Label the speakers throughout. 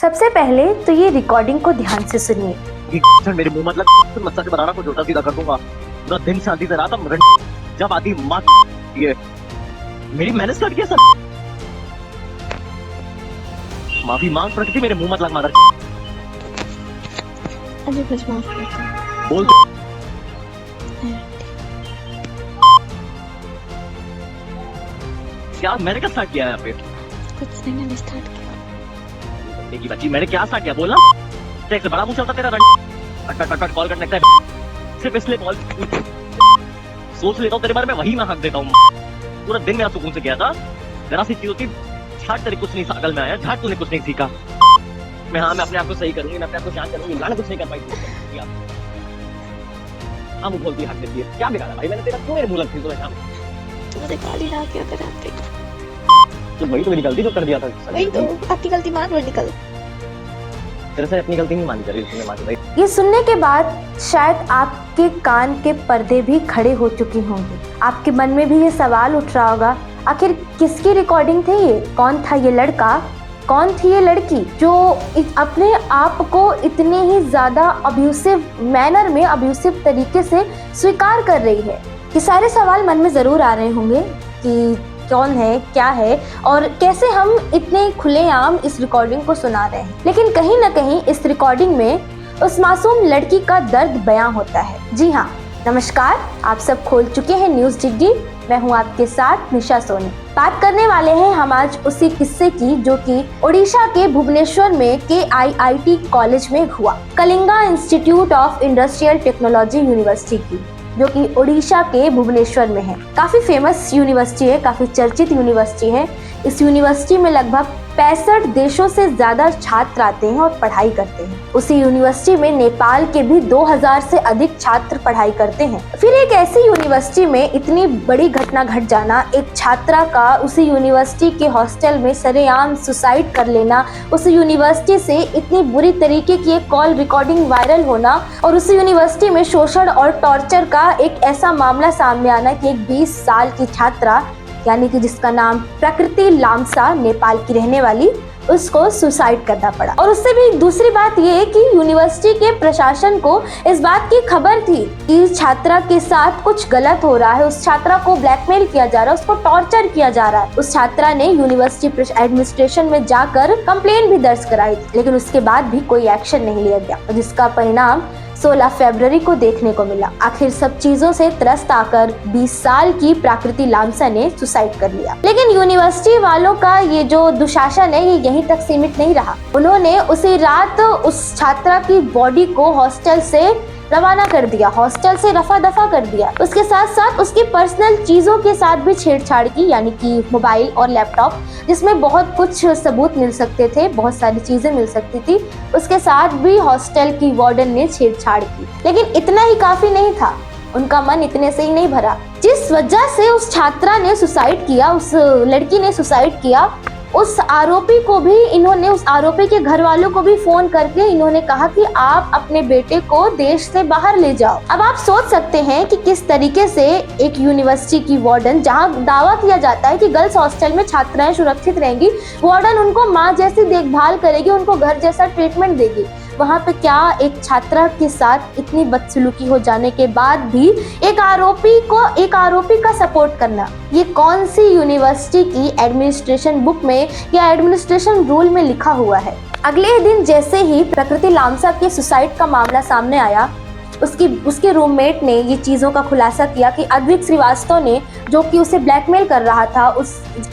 Speaker 1: सबसे पहले तो ये रिकॉर्डिंग को ध्यान से सुनिए।
Speaker 2: मेरे मुंह मतलब मस्सा से बनाना को जोटा सीधा कर दूंगा। पूरा दिन शांति से रहा था, जब आती माँ ये मेरी मेहनत स्टार्ट किया सब। माफी मांग प्रकृति, मेरे मुंह मत लग मादर।
Speaker 3: अभी कुछ माफ कर
Speaker 2: बोल क्या मैंने क्या स्टार्ट किया है यहाँ पे?
Speaker 3: कुछ नहीं, मैंने स्टार्ट किया।
Speaker 2: की बच्ची मैंने क्या स्टार्ट किया बोलना। से बड़ा मुंह चलता तेरा कट कॉल करने का सिर्फ इसलिए कॉल सोच लेता हूँ तेरे बारे में, वही मैं हक देता हूँ। पूरा दिन मेरा सुकून से गया था। जरा सी चीज होती झट तेरे कुछ नहीं अकल में आया, झट तूने कुछ नहीं सीखा। मैं अपने आप को सही करूंगी, मैं अपने आप को शांत करूंगी, लाने कुछ नहीं कर पाई। हाँ मुंह बोलती हक देती है, क्या बिगाड़ा भाई मैंने तेरा? क्यों मेरे मुंह लगती है तुम्हें?
Speaker 3: मुझे गाली ना किया तेरे हाथ पे।
Speaker 2: तो वही तो मेरी गलती जो कर दिया था।
Speaker 3: वही तो आपकी गलती मान और निकल।
Speaker 2: तेरे से अपनी गलती नहीं मानी जा रही, तुमने मानी भाई।
Speaker 1: ये सुनने के बाद शायद आपके कान के पर्दे भी खड़े हो चुके होंगे। आपके मन में भी ये सवाल उठ रहा होगा, आखिर किसकी रिकॉर्डिंग थी ये? कौन था ये लड़का, कौन थी ये लड़की जो अपने आप को इतने ही ज्यादा अब्यूसिव मैनर में, अब्यूसिव तरीके से स्वीकार कर रही है? ये सारे सवाल मन में जरूर आ रहे होंगे कि कौन है, क्या है और कैसे हम इतने खुलेआम इस रिकॉर्डिंग को सुना रहे हैं। लेकिन कहीं ना कहीं इस रिकॉर्डिंग में उस मासूम लड़की का दर्द बयां होता है। जी हाँ, नमस्कार, आप सब खोल चुके हैं न्यूज डिग्गी। मैं हूं आपके साथ निशा सोनी। बात करने वाले हैं हम आज उसी किस्से की जो कि ओडिशा के भुवनेश्वर में KIIT कॉलेज में हुआ, Kalinga institute of industrial technology university की, जो कि ओडिशा के भुवनेश्वर में है। काफी फेमस यूनिवर्सिटी है, काफी चर्चित यूनिवर्सिटी है। इस यूनिवर्सिटी में लगभग 65 देशों से ज्यादा छात्र आते हैं और पढ़ाई करते हैं। उसी यूनिवर्सिटी में नेपाल के भी 2000 से अधिक छात्र पढ़ाई करते हैं। फिर एक ऐसी यूनिवर्सिटी में इतनी बड़ी घटना घट जाना, एक छात्रा का उसी यूनिवर्सिटी के हॉस्टल में सरेआम सुसाइड कर लेना, उसी यूनिवर्सिटी से इतनी बुरी तरीके की एक कॉल रिकॉर्डिंग वायरल होना और उसी यूनिवर्सिटी में शोषण और टॉर्चर का एक ऐसा मामला सामने आना कि एक 20 साल की छात्रा, यानी कि जिसका नाम प्रकृति लामसा, नेपाल की रहने वाली, उसको सुसाइड करना पड़ा। और उससे भी दूसरी बात ये है कि यूनिवर्सिटी के प्रशासन को इस बात की खबर थी कि छात्रा के साथ कुछ गलत हो रहा है, उस छात्रा को ब्लैकमेल किया जा रहा है, उसको टॉर्चर किया जा रहा है। उस छात्रा ने यूनिवर्सिटी एडमिनिस्ट्रेशन में जाकर कंप्लेन भी दर्ज कराई, लेकिन उसके बाद भी कोई एक्शन नहीं लिया गया, जिसका परिणाम 16 फरवरी को देखने को मिला। आखिर सब चीजों से त्रस्त आकर 20 साल की प्रकृति लामसा ने सुसाइड कर लिया। लेकिन यूनिवर्सिटी वालों का ये जो दुशासन है ये यहीं तक सीमित नहीं रहा। उन्होंने उसी रात उस छात्रा की बॉडी को हॉस्टल से रवाना कर दिया, हॉस्टल से रफा दफा कर दिया। उसके साथ साथ उसकी पर्सनल चीजों के साथ भी छेड़छाड़ की, यानी कि मोबाइल और लैपटॉप, जिसमें बहुत कुछ सबूत मिल सकते थे, बहुत सारी चीजें मिल सकती थी, उसके साथ भी हॉस्टल की वार्डन ने छेड़छाड़ की। लेकिन इतना ही काफी नहीं था, उनका मन इतने से ही नहीं भरा। जिस वजह से उस छात्रा ने सुसाइड किया, उस लड़की ने सुसाइड किया, उस आरोपी को भी इन्होंने, उस आरोपी के घर वालों को भी फोन करके इन्होंने कहा कि आप अपने बेटे को देश से बाहर ले जाओ। अब आप सोच सकते हैं कि किस तरीके से एक यूनिवर्सिटी की वार्डन, जहां दावा किया जाता है कि गर्ल्स हॉस्टल में छात्राएं सुरक्षित रहेंगी, वार्डन उनको माँ जैसी देखभाल करेगी, उनको घर जैसा ट्रीटमेंट देगी, वहाँ पे क्या एक छात्रा के साथ इतनी बदसलूकी हो जाने के बाद भी एक आरोपी का सपोर्ट करना, ये कौन सी यूनिवर्सिटी की एडमिनिस्ट्रेशन बुक में या एडमिनिस्ट्रेशन रूल में लिखा हुआ है? अगले दिन जैसे ही प्रकृति लामसा के सुसाइड का मामला सामने आया, उसके रूममेट ने ये चीज़ों का खुलासा किया कि अद्विक श्रीवास्तव ने, जो कि उसे ब्लैकमेल कर रहा था,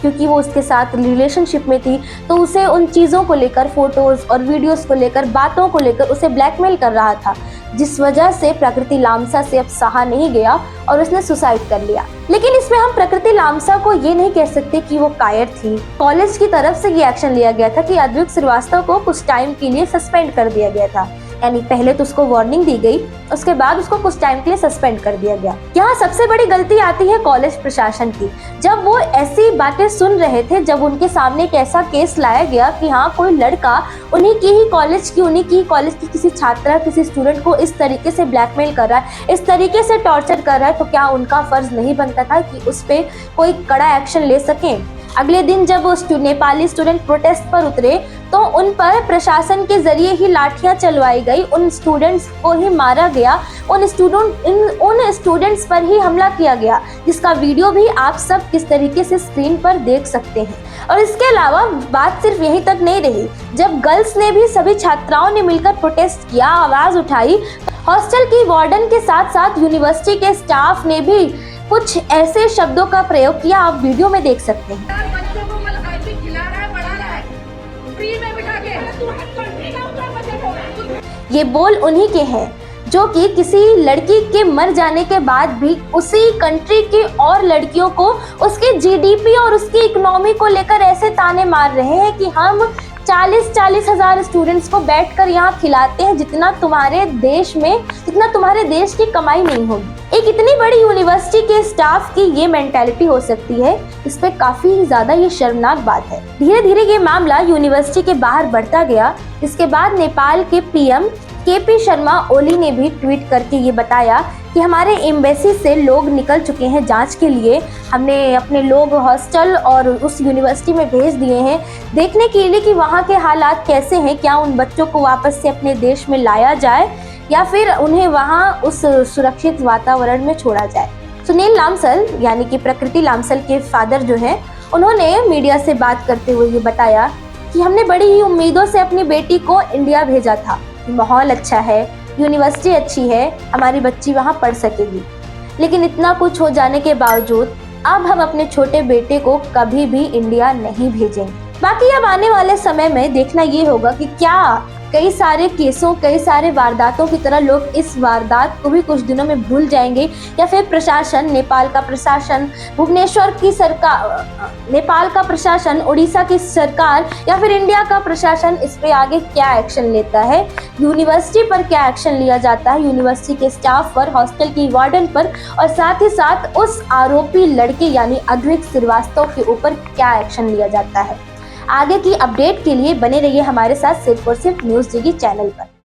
Speaker 1: क्योंकि वो उसके साथ रिलेशनशिप में थी, तो उसे उन चीज़ों को लेकर, फोटोज़ और वीडियोस को लेकर, बातों को लेकर उसे ब्लैकमेल कर रहा था, जिस वजह से प्रकृति लामसा से अब सहा नहीं गया और उसने सुसाइड कर लिया। लेकिन इसमें हम प्रकृति लामसा को ये नहीं कह सकते कि वो कायर थी। कॉलेज की तरफ से ये एक्शन लिया गया था कि अद्विक श्रीवास्तव को कुछ टाइम के लिए सस्पेंड कर दिया गया था, यानी पहले तो उसको वार्निंग दी गई, उसके बाद उसको कुछ टाइम के लिए सस्पेंड कर दिया गया। यहाँ सबसे बड़ी गलती आती है कॉलेज प्रशासन की। जब वो ऐसी बातें सुन रहे थे, जब उनके सामने एक ऐसा केस लाया गया कि हाँ कोई लड़का उन्हीं की कॉलेज की किसी छात्रा, किसी स्टूडेंट को इस तरीके से ब्लैकमेल कर रहा है, इस तरीके से टॉर्चर कर रहा है, तो क्या उनका फर्ज नहीं बनता था कि उस पर कोई कड़ा एक्शन ले सकें? अगले दिन जब वो नेपाली स्टूडेंट प्रोटेस्ट पर उतरे तो उन पर प्रशासन के जरिए ही लाठियां चलवाई गई, उन स्टूडेंट्स को ही मारा गया, उन स्टूडेंट्स पर ही हमला किया गया, जिसका वीडियो भी आप सब किस तरीके से स्क्रीन पर देख सकते हैं। और इसके अलावा बात सिर्फ यहीं तक नहीं रही, जब गर्ल्स ने भी सभी छात्राओं ने मिलकर प्रोटेस्ट किया, आवाज उठाई, हॉस्टल की वार्डन के साथ साथ यूनिवर्सिटी के स्टाफ ने भी कुछ ऐसे शब्दों का प्रयोग किया, आप वीडियो में देख सकते हैं।
Speaker 4: बच्चों को मतलब खिला रहा है, पढ़ा रहा है, फ्री में बिठा के
Speaker 1: ये बोल उन्हीं के हैं जो कि किसी लड़की के मर जाने के बाद भी उसी कंट्री की और लड़कियों को उसके जीडीपी और उसकी इकोनॉमी को लेकर ऐसे ताने मार रहे हैं कि हम 40-40 हज़ार स्टूडेंट्स को बैठकर यहाँ खिलाते हैं जितना तुम्हारे देश की कमाई नहीं होगी। एक इतनी बड़ी यूनिवर्सिटी के स्टाफ की ये मेंटालिटी हो सकती है, इस पे काफी ज्यादा ये शर्मनाक बात है। धीरे धीरे ये मामला यूनिवर्सिटी के बाहर बढ़ता गया। इसके बाद नेपाल के पीएम केपी शर्मा ओली ने भी ट्वीट करके ये बताया कि हमारे एम्बेसी से लोग निकल चुके हैं जांच के लिए, हमने अपने लोग हॉस्टल और उस यूनिवर्सिटी में भेज दिए हैं देखने के लिए कि वहाँ के हालात कैसे हैं, क्या उन बच्चों को वापस से अपने देश में लाया जाए या फिर उन्हें वहाँ उस सुरक्षित वातावरण में छोड़ा जाए। सुनील लामसल यानी कि प्रकृति लामसल के फादर जो हैं, उन्होंने मीडिया से बात करते हुए ये बताया कि हमने बड़ी ही उम्मीदों से अपनी बेटी को इंडिया भेजा था, माहौल अच्छा है, यूनिवर्सिटी अच्छी है, हमारी बच्ची वहाँ पढ़ सकेगी, लेकिन इतना कुछ हो जाने के बावजूद अब हम अपने छोटे बेटे को कभी भी इंडिया नहीं भेजेंगे। बाकी अब आने वाले समय में देखना ये होगा कि क्या कई सारे केसों, कई सारे वारदातों की तरह लोग इस वारदात को भी कुछ दिनों में भूल जाएंगे या फिर प्रशासन, नेपाल का प्रशासन, भुवनेश्वर की सरकार, नेपाल का प्रशासन, उड़ीसा की सरकार या फिर इंडिया का प्रशासन इस पे आगे क्या एक्शन लेता है, यूनिवर्सिटी पर क्या एक्शन लिया जाता है, यूनिवर्सिटी के स्टाफ पर, हॉस्टल की वार्डन पर और साथ ही साथ उस आरोपी लड़के यानी अद्विक श्रीवास्तव के ऊपर क्या एक्शन लिया जाता है। आगे की अपडेट के लिए बने रहिए हमारे साथ सिर्फ और सिर्फ न्यूज़ डिगी चैनल पर।